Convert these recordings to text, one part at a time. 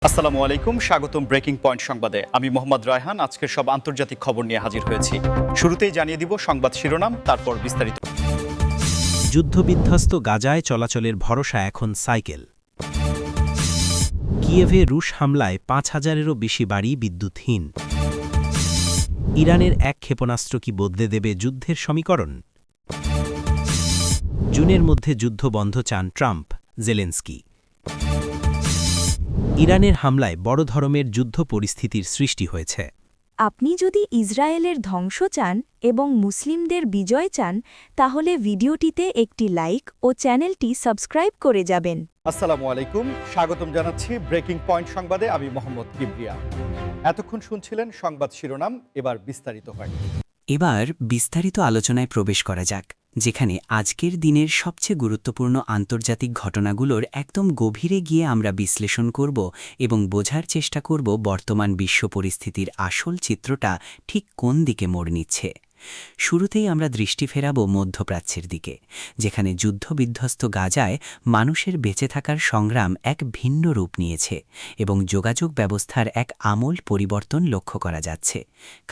আসসালামু আলাইকুম, স্বাগতম ব্রেকিং পয়েন্ট সংবাদে। আমি মোহাম্মদ রায়হান আজকের সব আন্তর্জাতিক খবর নিয়ে হাজির হয়েছি। শুরুতেই জানিয়ে দিব সংবাদ শিরোনাম, তারপর বিস্তারিত। যুদ্ধবিধ্বস্ত গাজায় চলাচলের ভরসা এখন সাইকেল। কিয়েভে রুশ হামলায় ৫,০০০-এরও বেশি বাড়ি বিদ্যুৎহীন। ইরানের এক ক্ষেপণাস্ত্র কি বদলে দেবে যুদ্ধের সমীকরণ? জুনের মধ্যে যুদ্ধ বন্ধ চান ট্রাম্প, জেলেনস্কি। ইরানের হামলায় বড় ধরনের যুদ্ধ পরিস্থিতির সৃষ্টি হয়েছে। আপনি যদি ইসরায়েলের ধ্বংস চান এবং মুসলিমদের বিজয় চান, তাহলে ভিডিওটিতে একটি লাইক ও চ্যানেলটি সাবস্ক্রাইব করে যাবেন। আসসালামু আলাইকুম, স্বাগতম জানাচ্ছি ব্রেকিং পয়েন্ট সংবাদে। আমি মোহাম্মদ কিবরিয়া। এতক্ষণ শুনছিলেন সংবাদ শিরোনাম, এবার বিস্তারিত হয়। এবার বিস্তারিত আলোচনায় প্রবেশ করা যাক, যেখানে আজকের দিনের সবচেয়ে গুরুত্বপূর্ণ আন্তর্জাতিক ঘটনাগুলোর একদম গভীরে গিয়ে আমরা বিশ্লেষণ করব এবং বোঝার চেষ্টা করব বর্তমান বিশ্ব পরিস্থিতির আসল চিত্রটা ঠিক কোন দিকে মোড় নিচ্ছে। শুরুতেই আমরা দৃষ্টি ফেরাব মধ্যপ্রাচ্যের দিকে, যেখানে যুদ্ধবিধ্বস্ত গাজায় মানুষের বেঁচে থাকার সংগ্রাম এক ভিন্ন রূপ নিয়েছে এবং যোগাযোগ ব্যবস্থার এক আমূল পরিবর্তন লক্ষ্য করা যাচ্ছে।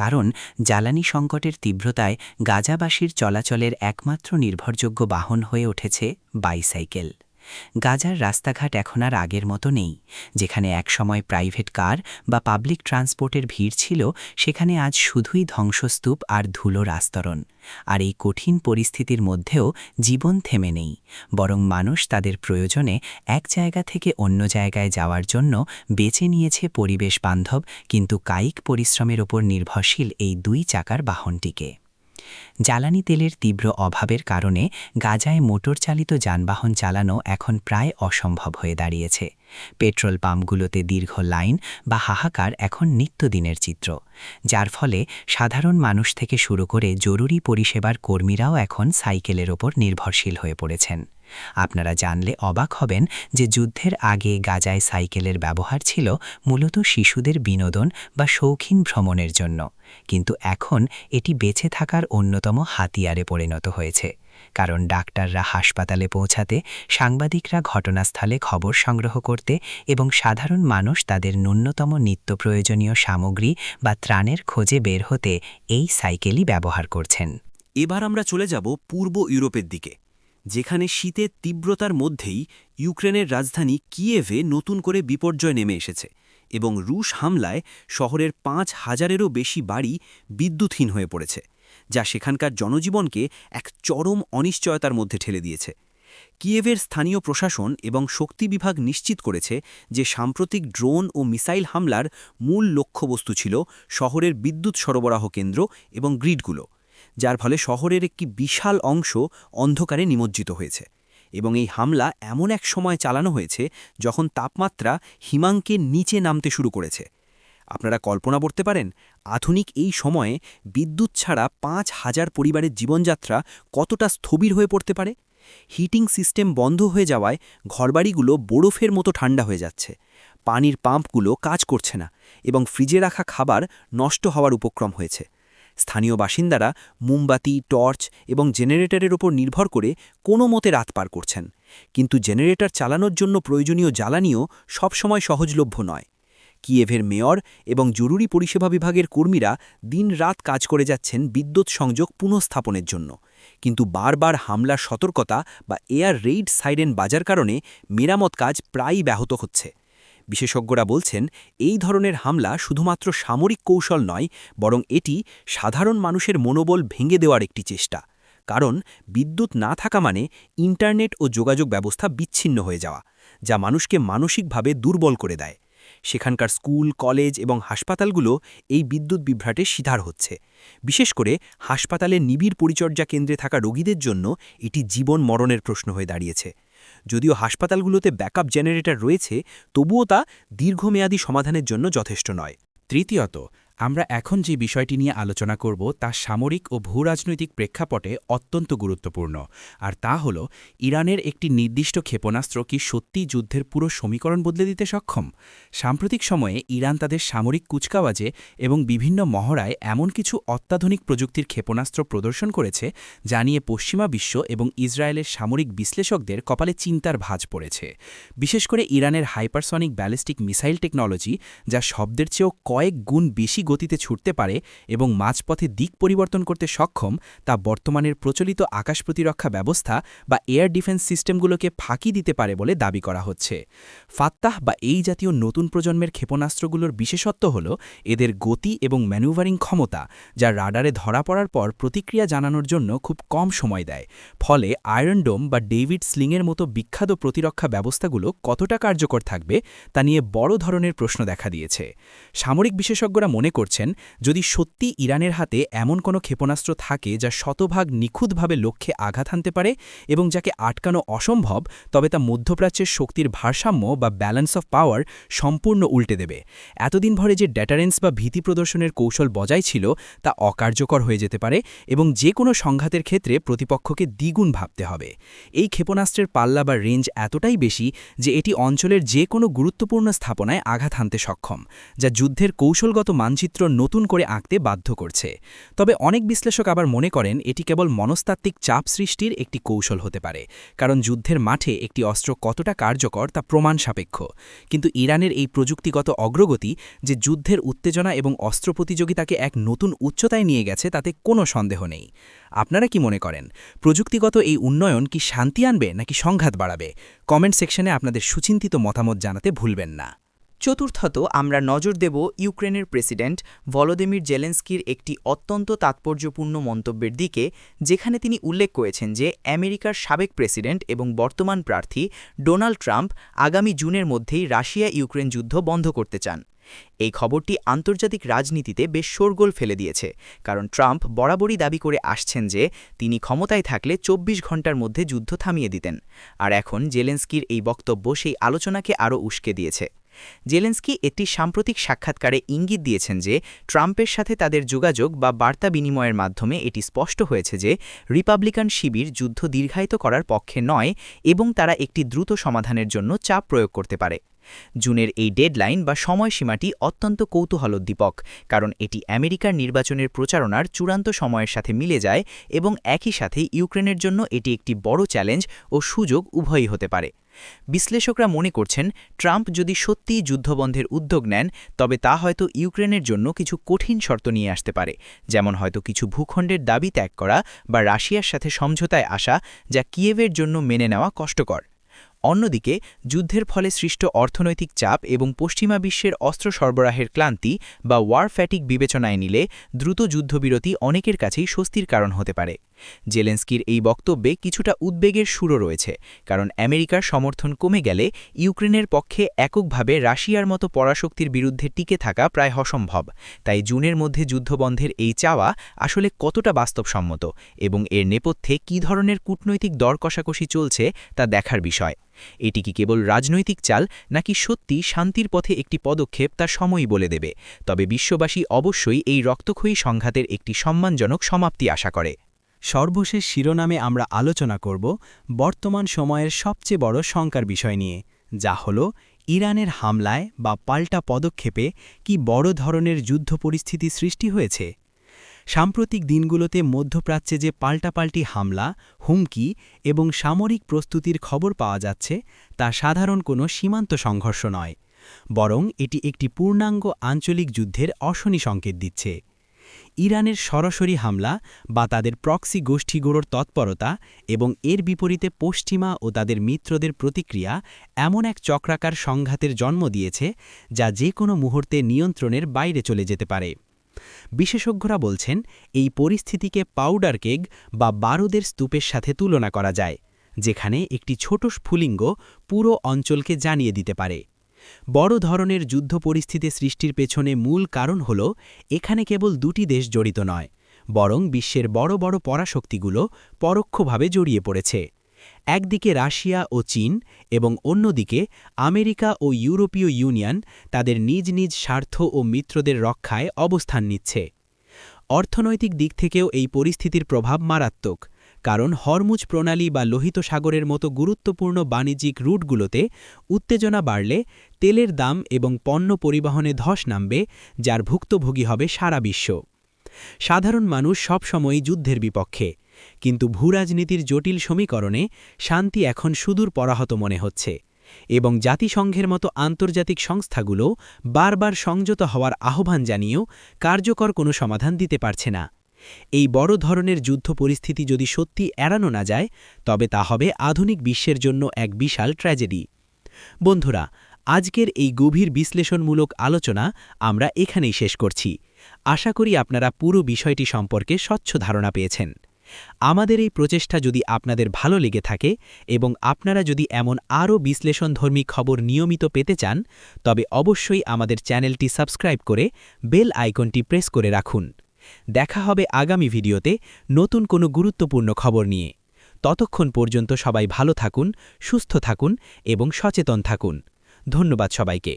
কারণ জ্বালানি সংকটের তীব্রতায় গাজাবাসীর চলাচলের একমাত্র নির্ভরযোগ্য বাহন হয়ে উঠেছে বাইসাইকেল। গাজার রাস্তাঘাট এখন আর আগের মতো নেই। যেখানে একসময় প্রাইভেট কার বা পাবলিক ট্রান্সপোর্টের ভিড় ছিল, সেখানে আজ শুধুই ধ্বংসস্তূপ আর ধুলোর আস্তরণ। আর এই কঠিন পরিস্থিতির মধ্যেও জীবন থেমে নেই, বরং মানুষ তাদের প্রয়োজনে এক জায়গা থেকে অন্য জায়গায় যাওয়ার জন্য বেছে নিয়েছে পরিবেশ বান্ধব কিন্তু কায়িক পরিশ্রমের ওপর নির্ভরশীল এই দুই চাকার বাহনটিকে। জ্বালানি তেলের তীব্র অভাবের কারণে গাজায় মোটরচালিত যানবাহন চালানো এখন প্রায় অসম্ভব হয়ে দাঁড়িয়েছে। পেট্রোল পাম্পগুলোতে দীর্ঘ লাইন বা হাহাকার এখন নিত্যদিনের চিত্র, যার ফলে সাধারণ মানুষ থেকে শুরু করে জরুরি পরিষেবার কর্মীরাও এখন সাইকেলের ওপর নির্ভরশীল হয়ে পড়েছেন। আপনারা জানলে অবাক হবেন যে যুদ্ধের আগে গাজায় সাইকেলের ব্যবহার ছিল মূলত শিশুদের বিনোদন বা শৌখিন ভ্রমণের জন্য, কিন্তু এখন এটি বেঁচে থাকার অন্যতম হাতিয়ারে পরিণত হয়েছে। কারণ ডাক্তাররা হাসপাতালে পৌঁছাতে, সাংবাদিকরা ঘটনাস্থলে খবর সংগ্রহ করতে এবং সাধারণ মানুষ তাদের ন্যূনতম নিত্য প্রয়োজনীয় সামগ্রী বা ত্রাণের খোঁজে বের হতে এই সাইকেলই ব্যবহার করছেন। এবার আমরা চলে যাব পূর্ব ইউরোপের দিকে, যেখানে শীতের তীব্রতার মধ্যেই ইউক্রেনের রাজধানী কিয়েভে নতুন করে বিপর্যয় নেমে এসেছে এবং রুশ হামলায় শহরের ৫,০০০-এরও বেশি বাড়ি বিদ্যুৎহীন হয়ে পড়েছে, যা সেখানকার জনজীবনকে এক চরম অনিশ্চয়তার মধ্যে ঠেলে দিয়েছে। কিয়েভের স্থানীয় প্রশাসন এবং শক্তি বিভাগ নিশ্চিত করেছে যে সাম্প্রতিক ড্রোন ও মিসাইল হামলার মূল লক্ষ্যবস্তু ছিল শহরের বিদ্যুৎ সরবরাহ কেন্দ্র এবং গ্রিডগুলো, যার ফলে শহরের একটি বিশাল অংশ অন্ধকারে নিমজ্জিত হয়েছে। এবং এই হামলা এমন এক সময় চালানো হয়েছে যখন তাপমাত্রা হিমাঙ্কের নিচে নামতে শুরু করেছে। আপনারা কল্পনা করতে পারেন আধুনিক এই সময়ে বিদ্যুৎ ছাড়া ৫,০০০ পরিবারের জীবনযাত্রা কতটা স্থবির হয়ে পড়তে পারে। হিটিং সিস্টেম বন্ধ হয়ে যাওয়ায় ঘরবাড়িগুলো বরফের মতো ঠান্ডা হয়ে যাচ্ছে, পানির পাম্পগুলো কাজ করছে না এবং ফ্রিজে রাখা খাবার নষ্ট হওয়ার উপক্রম হয়েছে। স্থানীয় বাসিন্দারা মোমবাতি, টর্চ এবং জেনারেটরের ওপর নির্ভর করে কোনো মতে রাত পার করছেন, কিন্তু জেনারেটর চালানোর জন্য প্রয়োজনীয় জ্বালানিও সবসময় সহজলভ্য নয়। কিয়েভের মেয়র এবং জরুরি পরিষেবা বিভাগের কর্মীরা দিন-রাত কাজ করে যাচ্ছেন বিদ্যুৎ সংযোগ পুনঃস্থাপনের জন্য, কিন্তু বারবার হামলার সতর্কতা বা এয়ার রেইড সাইরেন বাজার কারণে মেরামত কাজ প্রায়ই ব্যাহত হচ্ছে। বিশেষজ্ঞরা বলছেন এই ধরনের হামলা শুধুমাত্র সামরিক কৌশল নয়, বরং এটি সাধারণ মানুষের মনোবল ভেঙে দেওয়ার একটি চেষ্টা। কারণ বিদ্যুৎ না থাকা মানে ইন্টারনেট ও যোগাযোগ ব্যবস্থা বিচ্ছিন্ন হয়ে যাওয়া, যা মানুষকে মানসিকভাবে দুর্বল করে দেয়। সেখানকার স্কুল, কলেজ এবং হাসপাতালগুলো এই বিদ্যুৎ বিভ্রাটের শিকার হচ্ছে। বিশেষ করে হাসপাতালের নিবিড় পরিচর্যা কেন্দ্রে থাকা রোগীদের জন্য এটি জীবন মরণের প্রশ্ন হয়ে দাঁড়িয়েছে। যদিও হাসপাতালগুলোতে ব্যাকআপ জেনারেটর রয়েছে, তবুও তা দীর্ঘমেয়াদী সমাধানের জন্য যথেষ্ট নয়। তৃতীয়ত, আমরা এখন যে বিষয়টি নিয়ে আলোচনা করব তা সামরিক ও ভূরাজনৈতিক প্রেক্ষাপটে অত্যন্ত গুরুত্বপূর্ণ, আর তা হল ইরানের একটি নির্দিষ্ট ক্ষেপণাস্ত্র কি সত্যিই যুদ্ধের পুরো সমীকরণ বদলে দিতে সক্ষম। সাম্প্রতিক সময়ে ইরান তাদের সামরিক কুচকাওয়াজে এবং বিভিন্ন মহড়ায় এমন কিছু অত্যাধুনিক প্রযুক্তির ক্ষেপণাস্ত্র প্রদর্শন করেছে যা নিয়ে পশ্চিমা বিশ্ব এবং ইসরায়েলের সামরিক বিশ্লেষকদের কপালে চিন্তার ভাঁজ পড়েছে। বিশেষ করে ইরানের হাইপারসনিক ব্যালিস্টিক মিসাইল টেকনোলজি, যা শব্দের চেয়েও কয়েক গুণ বেশি গতিতে ছুটতে পারে এবং মাঝপথে দিক পরিবর্তন করতে সক্ষম, তা বর্তমানের প্রচলিত আকাশ প্রতিরক্ষা ব্যবস্থা বা এয়ার ডিফেন্স সিস্টেমগুলোকে ফাঁকি দিতে পারে বলে দাবি করা হচ্ছে। ফাত্তাহ বা এই জাতীয় নতুন প্রজন্মের ক্ষেপণাস্ত্রগুলোর বিশেষত্ব হল এদের গতি এবং ম্যানুভারিং ক্ষমতা, যা রাডারে ধরা পড়ার পর প্রতিক্রিয়া জানানোর জন্য খুব কম সময় দেয়। ফলে আয়রন ডোম বা ডেভিড স্লিংয়ের মতো বিখ্যাত প্রতিরক্ষা ব্যবস্থাগুলো কতটা কার্যকর থাকবে তা নিয়ে বড় ধরনের প্রশ্ন দেখা দিয়েছে। সামরিক বিশেষজ্ঞরা মনে করছেন, যদি সত্যি ইরানের হাতে এমন কোনো ক্ষেপণাস্ত্র থাকে যা শতভাগ নিখুঁতভাবে লক্ষ্যে আঘাত হানতে পারে এবং যাকে আটকানো অসম্ভব, তবে তা মধ্যপ্রাচ্যের শক্তির ভারসাম্য বা ব্যালেন্স অফ পাওয়ার সম্পূর্ণ উল্টে দেবে। এতদিন ভরে যে ডেটারেন্স বা ভীতি প্রদর্শনের কৌশল বজায় ছিল তা অকার্যকর হয়ে যেতে পারে এবং যে কোনো সংঘাতের ক্ষেত্রে প্রতিপক্ষকে দ্বিগুণ ভাবতে হবে। এই ক্ষেপণাস্ত্রের পাল্লা বা রেঞ্জ এতটাই বেশি যে এটি অঞ্চলের যে কোনো গুরুত্বপূর্ণ স্থাপনায় আঘাত হানতে সক্ষম, যা যুদ্ধের কৌশলগত মানচিত্র নতুন করে আঁকতে বাধ্য করছে। তবে অনেক বিশ্লেষক আবার মনে করেন এটি কেবল মনস্তাত্ত্বিক চাপ সৃষ্টির একটি কৌশল হতে পারে, কারণ যুদ্ধের মাঠে একটি অস্ত্র কতটা কার্যকর তা প্রমাণ সাপেক্ষ। কিন্তু ইরানের এই প্রযুক্তিগত অগ্রগতি যে যুদ্ধের উত্তেজনা এবং অস্ত্র প্রতিযোগিতাকে এক নতুন উচ্চতায় নিয়ে গেছে তাতে কোনো সন্দেহ নেই। আপনারা কি মনে করেন, প্রযুক্তিগত এই উন্নয়ন কি শান্তি আনবে নাকি সংঘাত বাড়াবে? কমেন্ট সেকশনে আপনাদের সুচিন্তিত মতামত জানাতে ভুলবেন না। চতুর্থত, আমরা নজর দেব ইউক্রেনের প্রেসিডেন্ট ভলোদিমির জেলেনস্কির একটি অত্যন্ত তাৎপর্যপূর্ণ মন্তব্যের দিকে, যেখানে তিনি উল্লেখ করেছেন যে আমেরিকার সাবেক প্রেসিডেন্ট এবং বর্তমান প্রার্থী ডোনাল্ড ট্রাম্প আগামী জুনের মধ্যেই রাশিয়া ইউক্রেন যুদ্ধ বন্ধ করতে চান। এই খবরটি আন্তর্জাতিক রাজনীতিতে বেশ শোরগোল ফেলে দিয়েছে, কারণ ট্রাম্প বরাবরই দাবি করে আসছেন যে তিনি ক্ষমতায় থাকলে ২৪ ঘণ্টার মধ্যে যুদ্ধ থামিয়ে দিতেন, আর এখন জেলেনস্কির এই বক্তব্য সেই আলোচনাকে আরও উস্কে দিয়েছে। জেলেনস্কি একটি সাম্প্রতিক সাক্ষাৎকারে ইঙ্গিত দিয়েছেন যে ট্রাম্পের সাথে তাদের যোগাযোগ বা বার্তা বিনিময়ের মাধ্যমে এটি স্পষ্ট হয়েছে যে রিপাবলিকান শিবির যুদ্ধ দীর্ঘায়িত করার পক্ষে নয় এবং তারা একটি দ্রুত সমাধানের জন্য চাপ প্রয়োগ করতে পারে। জুনের এই ডেডলাইন বা সময়সীমাটি অত্যন্ত কৌতূহলোদ্দীপক, কারণ এটি আমেরিকার নির্বাচনের প্রচারণার চূড়ান্ত সময়ের সাথে মিলে যায় এবং একই সাথে ইউক্রেনের জন্য এটি একটি বড় চ্যালেঞ্জ ও সুযোগ উভয়ই হতে পারে। বিশ্লেষকরা মনে করছেন, ট্রাম্প যদি সত্যিই যুদ্ধবন্ধের উদ্যোগ নেন তবে তা হয়তো ইউক্রেনের জন্য কিছু কঠিন শর্ত নিয়ে আসতে পারে, যেমন হয়তো কিছু ভূখণ্ডের দাবি ত্যাগ করা বা রাশিয়ার সাথে সমঝোতায় আসা, যা কিয়েভের জন্য মেনে নেওয়া কষ্টকর। অন্যদিকে যুদ্ধের ফলে সৃষ্ট অর্থনৈতিক চাপ এবং পশ্চিমা বিশ্বের অস্ত্র সরবরাহের ক্লান্তি বা ওয়ার ফ্যাটিক বিবেচনায় নিলে দ্রুত যুদ্ধবিরতি অনেকের কাছেই স্বস্তির কারণ হতে পারে। জেলেনস্কির এই বক্তব্যে কিছুটা উদ্বেগের সুরও রয়েছে, কারণ আমেরিকার সমর্থন কমে গেলে ইউক্রেনের পক্ষে এককভাবে রাশিয়ার মতো পরাশক্তির বিরুদ্ধে টিকে থাকা প্রায় অসম্ভব। তাই জুনের মধ্যে যুদ্ধবন্ধের এই চাওয়া আসলে কতটা বাস্তবসম্মত এবং এর নেপথ্যে কী ধরনের কূটনৈতিক দর কষাকষি চলছে তা দেখার বিষয়। এটি কি কেবল রাজনৈতিক চাল নাকি সত্যি শান্তির পথে একটি পদক্ষেপ তা সময়ই বলে দেবে। তবে বিশ্ববাসী অবশ্যই এই রক্তক্ষয়ী সংঘাতের একটি সম্মানজনক সমাপ্তি আশা করে। সর্বশেষ শিরোনামে আমরা আলোচনা করব বর্তমান সময়ের সবচেয়ে বড় শঙ্কার বিষয় নিয়ে, যা হল ইরানের হামলায় বা পাল্টা পদক্ষেপে কি বড় ধরনের যুদ্ধ পরিস্থিতি সৃষ্টি হয়েছে। সাম্প্রতিক দিনগুলোতে মধ্যপ্রাচ্যে যে পাল্টাপাল্টি হামলা, হুমকি এবং সামরিক প্রস্তুতির খবর পাওয়া যাচ্ছে তা সাধারণ কোনো সীমান্ত সংঘর্ষ নয়, বরং এটি একটি পূর্ণাঙ্গ আঞ্চলিক যুদ্ধের অশনি সংকেত দিচ্ছে। ইরানের সরাসরি হামলা বা তাদের প্রক্সি গোষ্ঠীগুলোর তৎপরতা এবং এর বিপরীতে পশ্চিমা ও তাদের মিত্রদের প্রতিক্রিয়া এমন এক চক্রাকার সংঘাতের জন্ম দিয়েছে যা যে কোনো মুহূর্তে নিয়ন্ত্রণের বাইরে চলে যেতে পারে। বিশেষজ্ঞরা বলছেন, এই পরিস্থিতিকে পাউডার কেগ বা বারুদের স্তূপের সাথে তুলনা করা যায়, যেখানে একটি ছোট স্ফুলিঙ্গ পুরো অঞ্চলকে জানিয়ে দিতে পারে। বড় ধরনের যুদ্ধ পরিস্থিতি সৃষ্টির পেছনে মূল কারণ হল এখানে কেবল দুটি দেশ জড়িত নয়, বরং বিশ্বের বড় বড় পরাশক্তিগুলো পরোক্ষভাবে জড়িয়ে পড়েছে। একদিকে রাশিয়া ও চীন এবং অন্যদিকে আমেরিকা ও ইউরোপীয় ইউনিয়ন তাদের নিজ নিজ স্বার্থ ও মিত্রদের রক্ষায় অবস্থান নিচ্ছে। অর্থনৈতিক দিক থেকেও এই পরিস্থিতির প্রভাব মারাত্মক, কারণ হরমুজ প্রণালী বা লোহিত সাগরের মতো গুরুত্বপূর্ণ বাণিজ্যিক রুটগুলোতে উত্তেজনা বাড়লে তেলের দাম এবং পণ্য পরিবহনে ধস নামবে, যার ভুক্তভোগী হবে সারা বিশ্ব। সাধারণ মানুষ সবসময়ই যুদ্ধের বিপক্ষে, কিন্তু ভূরাজনীতির জটিল সমীকরণে শান্তি এখন সুদূর পরাহত মনে হচ্ছে, এবং জাতিসংঘের মতো আন্তর্জাতিক সংস্থাগুলো বারবার সংযত হওয়ার আহ্বান জানিয়েও কার্যকর কোনো সমাধান দিতে পারছে না। এই বড় ধরনের যুদ্ধ পরিস্থিতি যদি সত্যি এড়ানো না যায়, তবে তা হবে আধুনিক বিশ্বের জন্য এক বিশাল ট্র্যাজেডি। বন্ধুরা, আজকের এই গভীর বিশ্লেষণমূলক আলোচনা আমরা এখানেই শেষ করছি। আশা করি আপনারা পুরো বিষয়টি সম্পর্কে স্বচ্ছ ধারণা পেয়েছেন। আমাদের এই প্রচেষ্টা যদি আপনাদের ভালো লেগে থাকে এবং আপনারা যদি এমন আরও বিশ্লেষণধর্মী খবর নিয়মিত পেতে চান, তবে অবশ্যই আমাদের চ্যানেলটি সাবস্ক্রাইব করে বেল আইকনটি প্রেস করে রাখুন। দেখা হবে আগামী ভিডিওতে নতুন কোনো গুরুত্বপূর্ণ খবর নিয়ে। ততক্ষণ পর্যন্ত সবাই ভালো থাকুন, সুস্থ থাকুন এবং সচেতন থাকুন। ধন্যবাদ সবাইকে।